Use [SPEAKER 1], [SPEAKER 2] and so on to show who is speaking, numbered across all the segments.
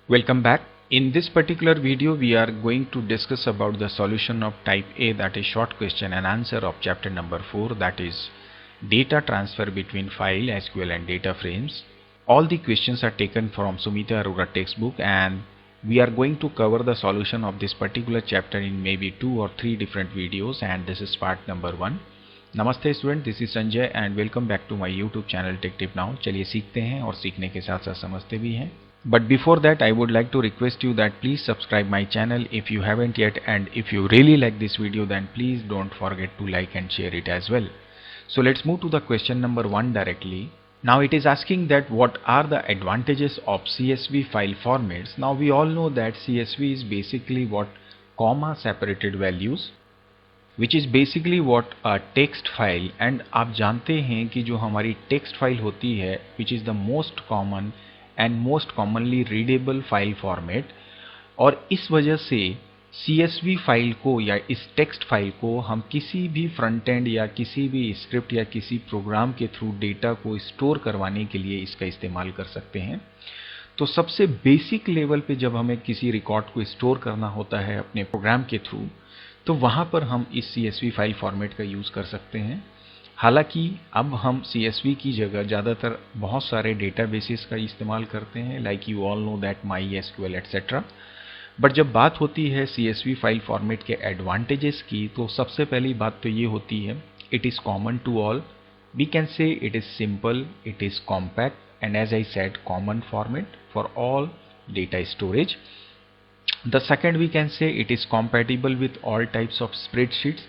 [SPEAKER 1] Welcome back. In this particular video we are going to discuss about the solution of type A, that is short question and answer of chapter number 4, that is data transfer between file, SQL and data frames. All the questions are taken from Sumita Arora textbook and we are going to cover the solution of this particular chapter in maybe 2 or 3 different videos, and this is part number 1. नमस्ते student, this is Sanjay and welcome back to my YouTube channel tech tip now. चलिए सीखते हैं और सीखने के साथ साथ समझते भी हैं। But before that I would like to request you that please subscribe my channel if you haven't yet, and if you really like this video then please don't forget to like and share it as well. So let's move to the question number 1 directly. Now it is asking that what are the advantages of CSV file formats. Now we all know that CSV is basically what comma separated values, which is basically what a text file, and आप जानते हैं कि जो हमारी text file होती है which is the most common and most commonly readable file format, और इस वजह से CSV फाइल को या इस टेक्स्ट फाइल को हम किसी भी फ्रंट एंड या किसी भी स्क्रिप्ट या किसी प्रोग्राम के थ्रू डेटा को स्टोर करवाने के लिए इसका इस्तेमाल कर सकते हैं। तो सबसे बेसिक लेवल पे जब हमें किसी रिकॉर्ड को स्टोर करना होता है अपने प्रोग्राम के थ्रू, तो वहाँ पर हम इस CSV फाइल फॉर्मेट का यूज़ कर सकते हैं। हालांकि अब हम CSV की जगह ज़्यादातर बहुत सारे डेटाबेसेस का इस्तेमाल करते हैं, like you all know that MySQL etcetera. But जब बात होती है CSV फाइल फॉर्मेट के एडवांटेजेस की, तो सबसे पहली बात तो ये होती है, it is common to all. We can say it is simple, it is compact and as I said common format for all data storage. The second, we can say it is compatible with all types of spreadsheets.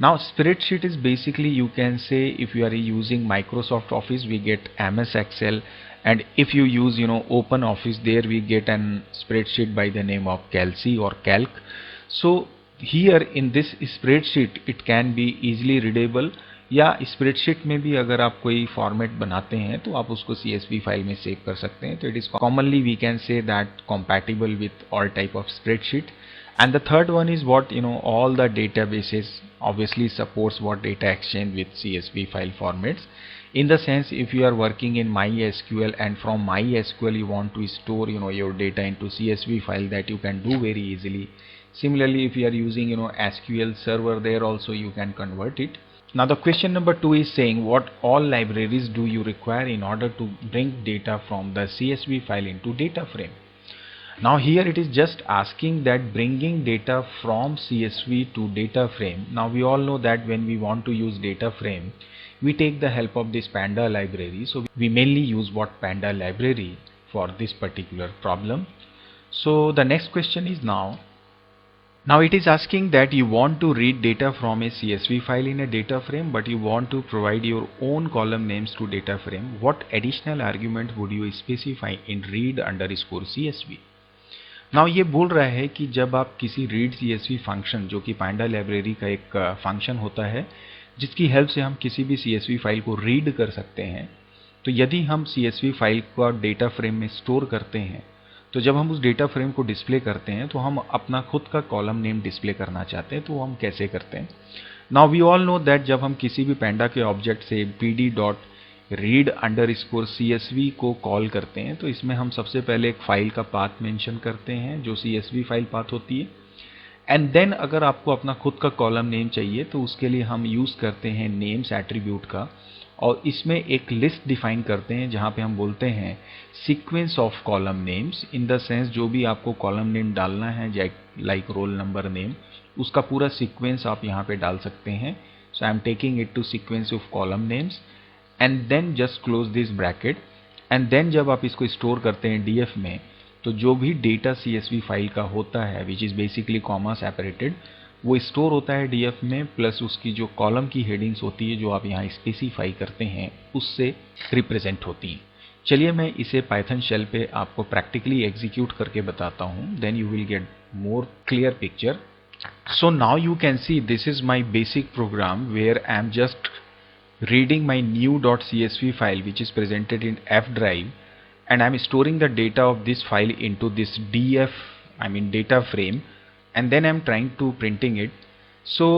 [SPEAKER 1] Now spreadsheet is basically, you can say, if you are using Microsoft Office we get MS Excel, and if you use Open Office, there we get an spreadsheet by the name of Calc or Calc. So here in this spreadsheet it can be easily readable, या spreadsheet में भी अगर आप कोई format बनाते हैं तो आप उसको CSV फाइल में सेव कर सकते हैं। तो it is commonly we can say that compatible with all type of spreadsheet. And the third one is what all the databases obviously supports what data exchange with CSV file formats. In the sense, if you are working in MySQL and from MySQL you want to store your data into CSV file, that you can do very easily. Similarly, if you are using SQL server, there also you can convert it. Now the question number 2 is saying what all libraries do you require in order to bring data from the CSV file into data frame. Now here it is just asking that bringing data from CSV to data frame. Now we all know that when we want to use data frame, we take the help of this Panda library. So we mainly use what Panda library for this particular problem. So the next question is now it is asking that you want to read data from a CSV file in a data frame, but you want to provide your own column names to data frame. What additional argument would you specify in read underscore CSV? Now ये बोल रहा है कि जब आप किसी read CSV function, जो कि पांडा लाइब्रेरी का एक फंक्शन होता है जिसकी हेल्प से हम किसी भी CSV फाइल को रीड कर सकते हैं, तो यदि हम CSV फाइल को डेटा फ्रेम में स्टोर करते हैं, तो जब हम उस डेटा फ्रेम को डिस्प्ले करते हैं तो हम अपना खुद का कॉलम नेम डिस्प्ले करना चाहते हैं, तो हम कैसे करते हैं। Now we all know that जब हम किसी भी पैंडा के ऑब्जेक्ट से pd.read underscore CSV को कॉल करते हैं, तो इसमें हम सबसे पहले एक फाइल का पाथ मेंशन करते हैं जो CSV फाइल पाथ होती है, एंड देन अगर आपको अपना खुद का कॉलम नेम चाहिए तो उसके लिए हम यूज़ करते हैं नेम्स एट्रीब्यूट का, और इसमें एक लिस्ट डिफाइन करते हैं जहाँ पे हम बोलते हैं sequence of column names, in the sense जो भी आपको कॉलम नेम डालना है लाइक रोल नंबर नेम, उसका पूरा सीक्वेंस आप यहाँ पे डाल सकते हैं। So I am taking it to sequence of column names and then just close this bracket, and then जब आप इसको स्टोर करते हैं DF में, तो जो भी डेटा CSV फाइल का होता है which is basically comma separated, वो स्टोर होता है DF में, प्लस उसकी जो कॉलम की हेडिंग्स होती है जो आप यहाँ स्पेसिफाई करते हैं उससे रिप्रेजेंट होती हैं। चलिए मैं इसे पाइथन शेल पे आपको प्रैक्टिकली एग्जीक्यूट करके बताता हूँ, then you will get more clear picture. So now you can see this is my basic program where I am just reading my new.csv file which is presented in F drive, and I'm storing the data of this file into this data frame, and then I'm trying to printing it. So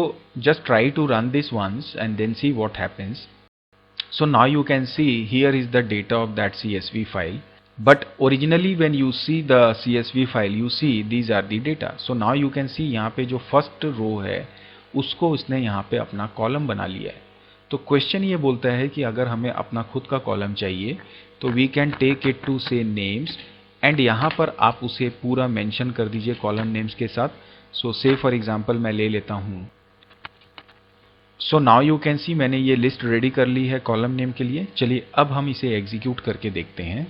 [SPEAKER 1] just try to run this once and then see what happens. So now you can see here is the data of that CSV file, but originally when you see the CSV file you see these are the data. So now you can see यहाँ पे जो first row है उसको उसने यहाँ पे अपना column बना लिया है। तो क्वेश्चन ये बोलता है कि अगर हमें अपना खुद का कॉलम चाहिए तो we can take it to say names, and यहाँ पर आप उसे पूरा मेंशन कर दीजिए कॉलम नेम्स के साथ। सो से फॉर एग्जांपल मैं ले लेता हूँ। सो नाउ यू कैन सी मैंने ये लिस्ट रेडी कर ली है कॉलम नेम के लिए। चलिए अब हम इसे एग्जीक्यूट करके देखते हैं।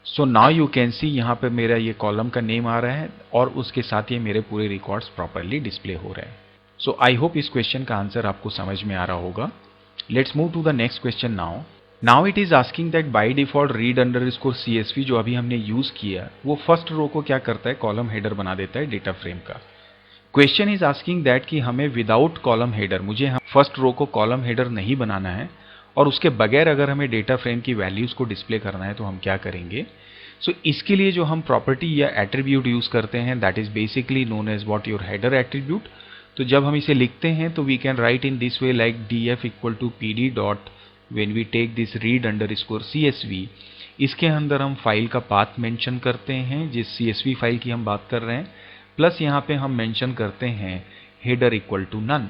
[SPEAKER 1] सो नाउ यू कैन सी यहाँ पे मेरा ये कॉलम का नेम आ रहा है और उसके साथ ये मेरे पूरे रिकॉर्ड्स प्रॉपरली डिस्प्ले हो रहे हैं। सो आई होप इस क्वेश्चन का आंसर आपको समझ में आ रहा होगा। Let's move to the next question now. Now it is asking that by default read underscore CSV जो अभी हमने यूज किया वो फर्स्ट रो को क्या करता है, कॉलम हेडर बना देता है डेटा फ्रेम का। क्वेश्चन इज आस्किंग दैट कि हमें विदाउट कॉलम हेडर, मुझे फर्स्ट रो को कॉलम हेडर नहीं बनाना है और उसके बगैर अगर हमें डेटा फ्रेम की वैल्यूज को डिस्प्ले करना है तो हम क्या करेंगे। सो इसके लिए जो हम प्रॉपर्टी या एट्रीब्यूट यूज करते हैं that is basically known as what your header attribute. तो जब हम इसे लिखते हैं तो we can write in this way like df equal to pd dot when we take this read underscore CSV। इसके अंदर हम फाइल का पाथ मेंशन करते हैं जिस CSV फाइल की हम बात कर रहे हैं, प्लस यहाँ पे हम मेंशन करते हैं header equal to none.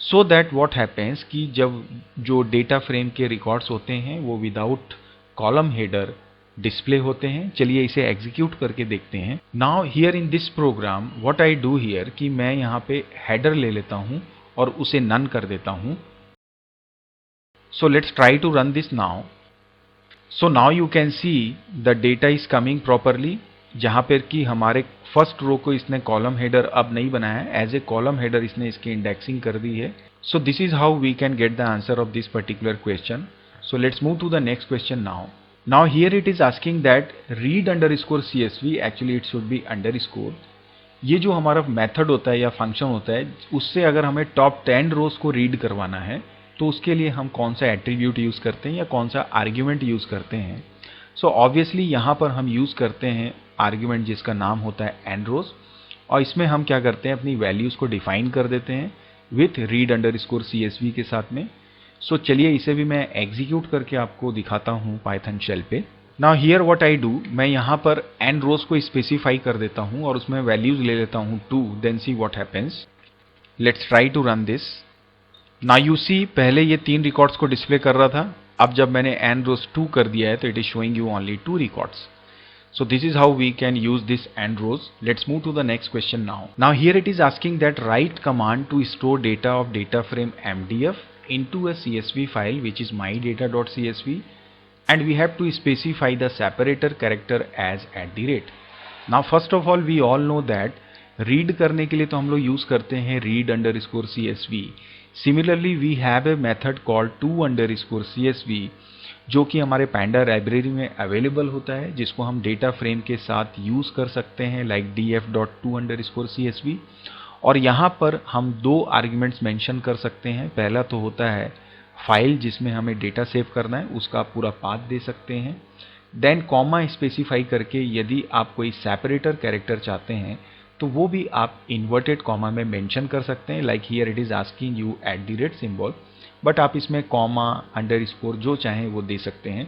[SPEAKER 1] So that what happens कि जब जो डेटा फ्रेम के रिकॉर्ड्स होते हैं वो विदाउट कॉलम हेडर डिस्प्ले होते हैं। चलिए इसे एग्जीक्यूट करके देखते हैं। Now here in this program what I do here कि मैं यहाँ पे हेडर ले लेता हूँ और उसे नन कर देता हूँ। So let's try to run this now. So now you can see the data is coming properly, जहाँ पर कि हमारे फर्स्ट रो को इसने कॉलम हेडर अब नहीं बनाया है, एज ए कॉलम हेडर इसने इसकी इंडेक्सिंग कर दी है। So this is how we can get the answer of this particular question. So let's move to the next question now. Now here it is asking that read underscore CSV, actually it should be underscore। ये जो हमारा method होता है या function होता है उससे अगर हमें टॉप 10 रोज को रीड करवाना है तो उसके लिए हम कौन सा एट्रीब्यूट यूज करते हैं या कौन सा आर्ग्यूमेंट यूज करते हैं। सो ऑब्वियसली यहाँ पर हम यूज करते हैं आर्ग्यूमेंट जिसका नाम होता है nrows, और इसमें हम क्या करते हैं अपनी वैल्यूज को डिफाइन कर देते हैं विथ रीड अंडरस्कोर CSV के साथ में। सो चलिए इसे भी मैं एग्जीक्यूट करके आपको दिखाता हूँ पाइथन शेल पे। Now here what I do, मैं यहाँ पर nrows को स्पेसिफाई कर देता हूँ और उसमें वैल्यूज ले लेता हूँ 2, then see what happens. Let's try to run this. Now you see पहले ये 3 रिकॉर्ड्स को डिस्प्ले कर रहा था, अब जब मैंने nrows 2 कर दिया है तो it is showing you only 2 records. So this is how we can use this nrows. Let's move to the next question now. Now here it is asking that write command to store data of data frame MDF into a CSV file which is mydata.csv, and we have to specify the separator character as @. Now first of all we all know that read करने के लिए तो हम लोग use करते हैं read underscore CSV। Similarly we have a method called to underscore CSV जो कि हमारे पैंडा लाइब्रेरी में अवेलेबल होता है, जिसको हम डेटा फ्रेम के साथ यूज कर सकते हैं लाइक df.to_csv। और यहाँ पर हम 2 आर्ग्यूमेंट्स मेंशन कर सकते हैं। पहला तो होता है फाइल जिसमें हमें डेटा सेव करना है, उसका आप पूरा पाथ दे सकते हैं। देन कॉमा स्पेसिफाई करके यदि आप कोई सेपरेटर कैरेक्टर चाहते हैं तो वो भी आप इन्वर्टेड कॉमा में मेंशन कर सकते हैं, like here it is asking you @ symbol, but आप इसमें कॉमा अंडरस्कोर जो चाहें वो दे सकते हैं।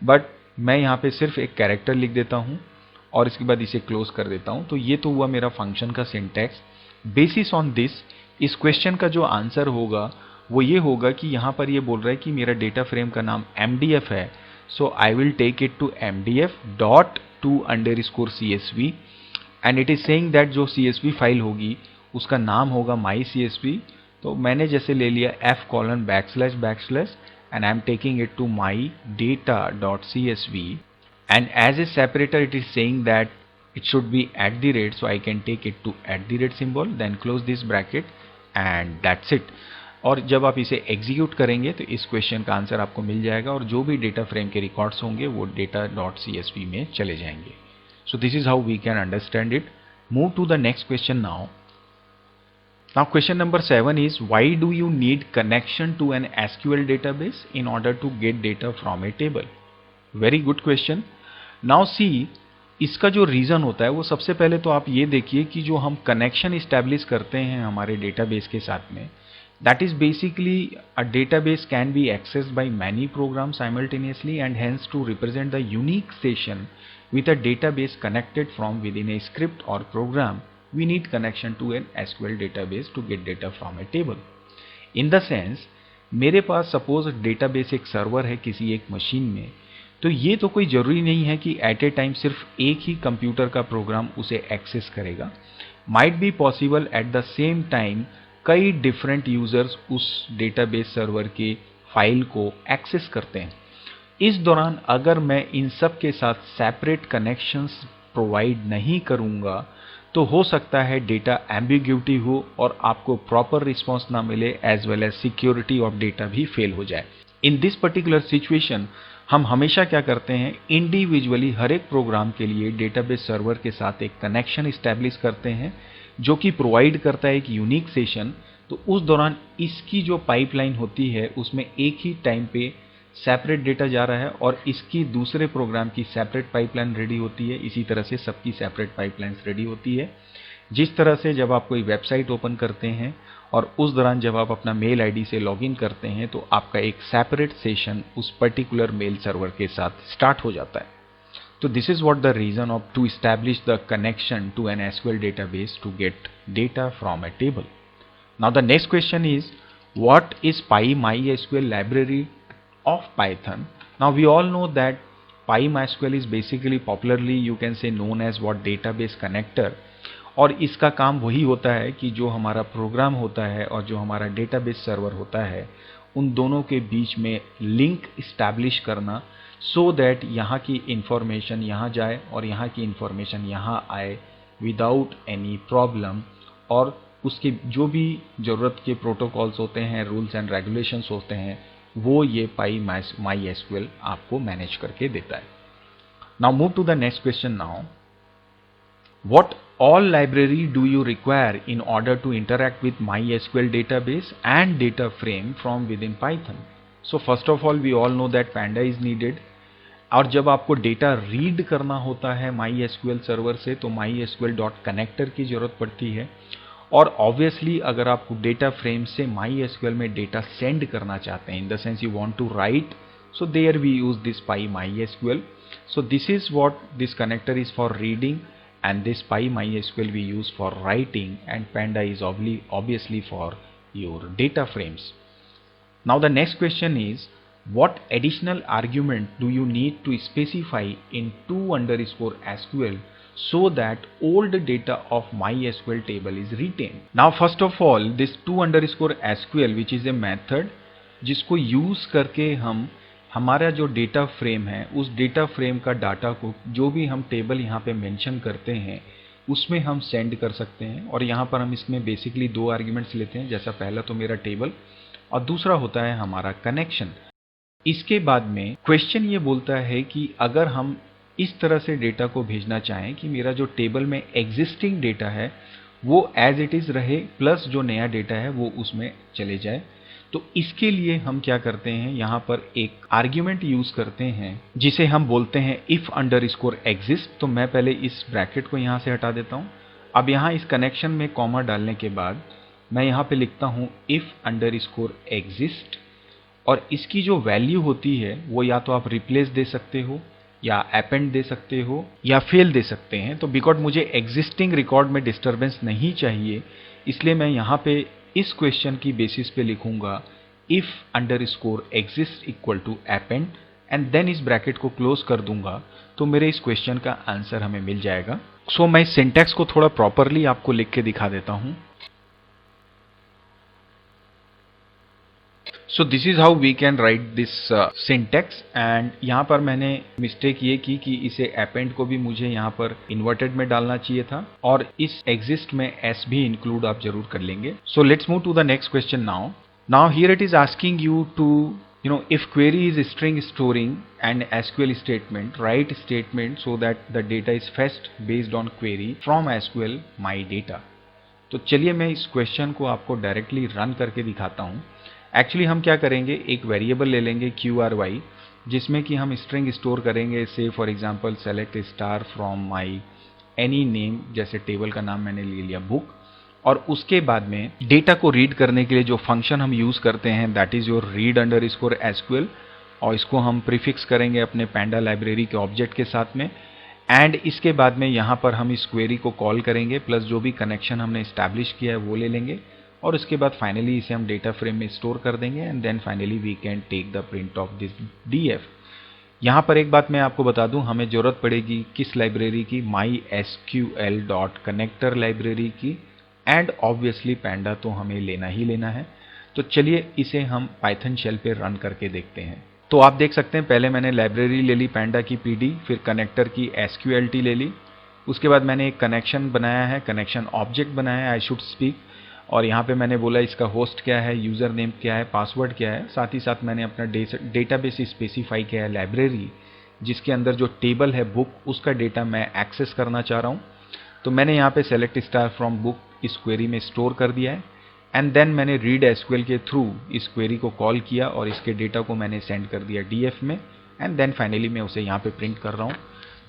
[SPEAKER 1] बट मैं यहाँ पे सिर्फ एक कैरेक्टर लिख देता हूँ और इसके बाद इसे क्लोज कर देता हूँ। तो ये तो हुआ मेरा फंक्शन का सिंटैक्स। बेसिस ऑन दिस इस क्वेश्चन का जो आंसर होगा वो ये होगा कि यहाँ पर ये बोल रहा है कि मेरा डेटा फ्रेम का नाम MDF है। So I will take it to MDF.to_CSV and it is saying that जो CSV फाइल होगी उसका नाम होगा myCSV। तो मैंने जैसे ले लिया f:\\/ and I am taking it to mydata.csv, and as a separator it is saying that it should be @, so I can take it to @ symbol, then close this bracket and that's it। और जब आप इसे execute करेंगे तो इस question का answer आपको मिल जाएगा और जो भी डेटा फ्रेम के रिकॉर्ड्स होंगे वो data.csv में चले जाएंगे। So this is how we can understand it. Move to the next question now. Now question number 7 is why do you need connection to an SQL database in order to get data from a table? Very good question. Now see इसका जो reason होता है वो सबसे पहले तो आप ये देखिए कि जो हम कनेक्शन इस्टेब्लिश करते हैं हमारे डेटाबेस के साथ में, That is basically a database can be accessed by many programs simultaneously, and hence to represent the unique session with a database connected from within a script or program, we need connection to an SQL database to get data from a table. In the sense, मेरे पास suppose database एक server है किसी एक machine में, तो ये तो कोई ज़रूरी नहीं है कि एट ए टाइम सिर्फ एक ही कंप्यूटर का प्रोग्राम उसे एक्सेस करेगा. Might be possible at the same time कई डिफरेंट यूजर्स उस डेटाबेस सर्वर के फाइल को एक्सेस करते हैं. इस दौरान अगर मैं इन सब के साथ सेपरेट कनेक्शंस प्रोवाइड नहीं करूंगा तो हो सकता है डेटा एम्बिग्यूटी हो और आपको प्रॉपर रिस्पॉन्स ना मिले, as well as security of data भी फेल हो जाए. इन दिस पर्टिकुलर सिचुएशन हम हमेशा क्या करते हैं, इंडिविजुअली हर एक प्रोग्राम के लिए डेटाबेस सर्वर के साथ एक कनेक्शन इस्टेब्लिश करते हैं जो कि प्रोवाइड करता है एक यूनिक सेशन. तो उस दौरान इसकी जो पाइपलाइन होती है उसमें एक ही टाइम पे सेपरेट डेटा जा रहा है और इसकी दूसरे प्रोग्राम की सेपरेट पाइपलाइन रेडी होती है. इसी तरह से सबकी सेपरेट पाइपलाइंस रेडी होती है. जिस तरह से जब आप कोई वेबसाइट ओपन करते हैं और उस दौरान जब आप अपना मेल आईडी से लॉगिन करते हैं तो आपका एक सेपरेट सेशन उस पर्टिकुलर मेल सर्वर के साथ स्टार्ट हो जाता है. तो this is what the reason of to establish the connection to an SQL database to get data from a table. Now the next question is what is PyMySQL library of Python. Now we all know that PyMySQL is basically popularly you can say known as what database connector, और इसका काम वही होता है कि जो हमारा programme होता है और जो हमारा डेटाबेस सर्वर होता है उन दोनों के बीच में लिंक इस्टेब्लिश करना, सो दैट यहाँ की इंफॉर्मेशन यहाँ जाए और यहाँ की इंफॉर्मेशन यहाँ आए विदाउट एनी प्रॉब्लम. और उसके जो भी ज़रूरत के प्रोटोकॉल्स होते हैं, रूल्स एंड रेगुलेशंस होते हैं, वो ये PyMySQL आपको मैनेज करके देता है. Now move to the next question. Now what all library do you require in order to interact with MySQL database and data frame from within Python? So first of all we all know that Panda is needed. और जब आपको data read करना होता है MySQL server से तो MySQL.connector की जरूरत पड़ती है. और ऑब्वियसली अगर आपको डेटा फ्रेम से MySQL में डेटा सेंड करना चाहते हैं, in the sense you want to write, so there we use this PyMySQL. So this is what this connector is for reading, and this PyMySQL we use for writing, and Panda is obviously for your data frames. Now the next question is, what additional argument do you need to specify in to_SQL so that old data of MySQL table is retained? Now first of all, this to_SQL which is a method जिसको use करके हम हमारा जो data frame है उस data frame का data को जो भी हम टेबल यहाँ पे मेंशन करते हैं उसमें हम सेंड कर सकते हैं. और यहाँ पर हम इसमें बेसिकली दो आर्ग्यूमेंट्स लेते हैं, जैसा पहला तो मेरा टेबल और दूसरा होता है हमारा कनेक्शन. इसके बाद में क्वेश्चन ये बोलता है कि अगर हम इस तरह से डेटा को भेजना चाहें कि मेरा जो टेबल में एग्जिस्टिंग डेटा है वो एज इट इज़ रहे, प्लस जो नया डेटा है वो उसमें चले जाए, तो इसके लिए हम क्या करते हैं, यहाँ पर एक आर्ग्यूमेंट यूज करते हैं जिसे हम बोलते हैं if_exist. तो मैं पहले इस ब्रैकेट को यहाँ से हटा देता हूँ. अब यहाँ इस कनेक्शन में कॉमा डालने के बाद मैं यहाँ पे लिखता हूँ if_exist, और इसकी जो वैल्यू होती है वो या तो आप रिप्लेस दे सकते हो या अपेंड दे सकते हो या फेल दे सकते हैं. तो बिकॉज मुझे एग्जिस्टिंग रिकॉर्ड में डिस्टर्बेंस नहीं चाहिए, इसलिए मैं यहाँ पे इस क्वेश्चन की बेसिस पे लिखूंगा if_exist equal to append, and then इस ब्रैकेट को क्लोज कर दूंगा तो मेरे इस क्वेश्चन का आंसर हमें मिल जाएगा. सो मैं सिंटैक्स को थोड़ा प्रॉपरली आपको लिख के दिखा देता हूं. So this is how we can write this syntax. And यहाँ पर मैंने मिस्टेक ये की कि इसे अपेंड को भी मुझे यहाँ पर इन्वर्टेड में डालना चाहिए था, और इस एग्जिस्ट में एस भी इंक्लूड आप जरूर कर लेंगे. So let's move to the next question now. Now here it is asking you to if query is string storing and SQL statement, write statement so that the data is fetched based on query from SQL my data. तो चलिए मैं इस question को आपको directly run करके दिखाता हूँ. Actually हम क्या करेंगे, एक वेरिएबल ले लेंगे QRY जिसमें कि हम स्ट्रिंग स्टोर करेंगे. से for example select star from my any name, जैसे टेबल का नाम मैंने ले लिया बुक, और उसके बाद में डेटा को रीड करने के लिए जो फंक्शन हम यूज करते हैं that is your read underscore SQL, और इसको हम प्रीफिक्स करेंगे अपने पैंडा लाइब्रेरी के ऑब्जेक्ट के साथ में। एंड इसके बाद में यहाँ पर हम इस क्वेरी को कॉल करेंगे प्लस जो भी कनेक्शन हमने इस्टेब्लिश किया है वो ले लेंगे, और उसके बाद फाइनली इसे हम डेटा फ्रेम में स्टोर कर देंगे and then finally we can take the print of this DF. यहाँ पर एक बात मैं आपको बता दूं, हमें जरूरत पड़ेगी किस लाइब्रेरी की, mysql.connector लाइब्रेरी की, एंड ऑब्वियसली पैंडा तो हमें लेना ही लेना है। तो चलिए इसे हम पाइथन शेल पे रन करके देखते हैं। तो आप देख सकते हैं पहले मैंने लाइब्रेरी ले ली पैंडा की पीडी, फिर कनेक्टर की एसक्यूएलटी ले ली, उसके बाद मैंने एक कनेक्शन बनाया है, कनेक्शन ऑब्जेक्ट बनाया है आई शुड स्पीक, और यहाँ पे मैंने बोला इसका होस्ट क्या है, यूज़र नेम क्या है, पासवर्ड क्या है, साथ ही साथ मैंने अपना डेटाबेस स्पेसिफाई किया है लाइब्रेरी जिसके अंदर जो टेबल है बुक उसका डेटा मैं एक्सेस करना चाह रहा हूँ। तो मैंने यहाँ पे सेलेक्ट स्टार फ्रॉम बुक इस क्वेरी में स्टोर कर दिया है एंड देन मैंने रीड एसक्यूएल के थ्रू इस क्वेरी को कॉल किया और इसके डेटा को मैंने सेंड कर दिया डीएफ में एंड देन फाइनली मैं उसे यहाँ पे प्रिंट कर रहा हूँ।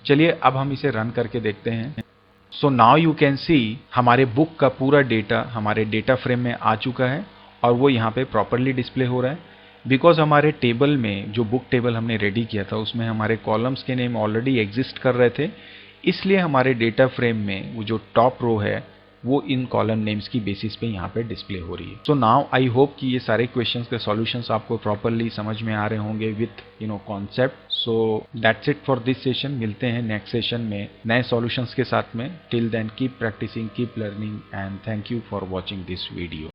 [SPEAKER 1] चलिए अब हम इसे रन करके देखते हैं। सो नाउ यू कैन सी हमारे बुक का पूरा डेटा हमारे डेटा फ्रेम में आ चुका है और वो यहाँ पे प्रॉपरली डिस्प्ले हो रहा है, बिकॉज हमारे टेबल में जो बुक टेबल हमने रेडी किया था उसमें हमारे कॉलम्स के नेम ऑलरेडी एग्जिस्ट कर रहे थे, इसलिए हमारे डेटा फ्रेम में वो जो टॉप रो है वो इन कॉलम नेम्स की बेसिस पे यहाँ पे डिस्प्ले हो रही है। सो नाउ आई होप कि ये सारे क्वेश्चंस के सॉल्यूशंस आपको प्रॉपरली समझ में आ रहे होंगे with concept. So that's it for this session. मिलते हैं नेक्स्ट सेशन में नए सॉल्यूशंस के साथ में। Till then keep practicing, keep learning and thank you for watching this video.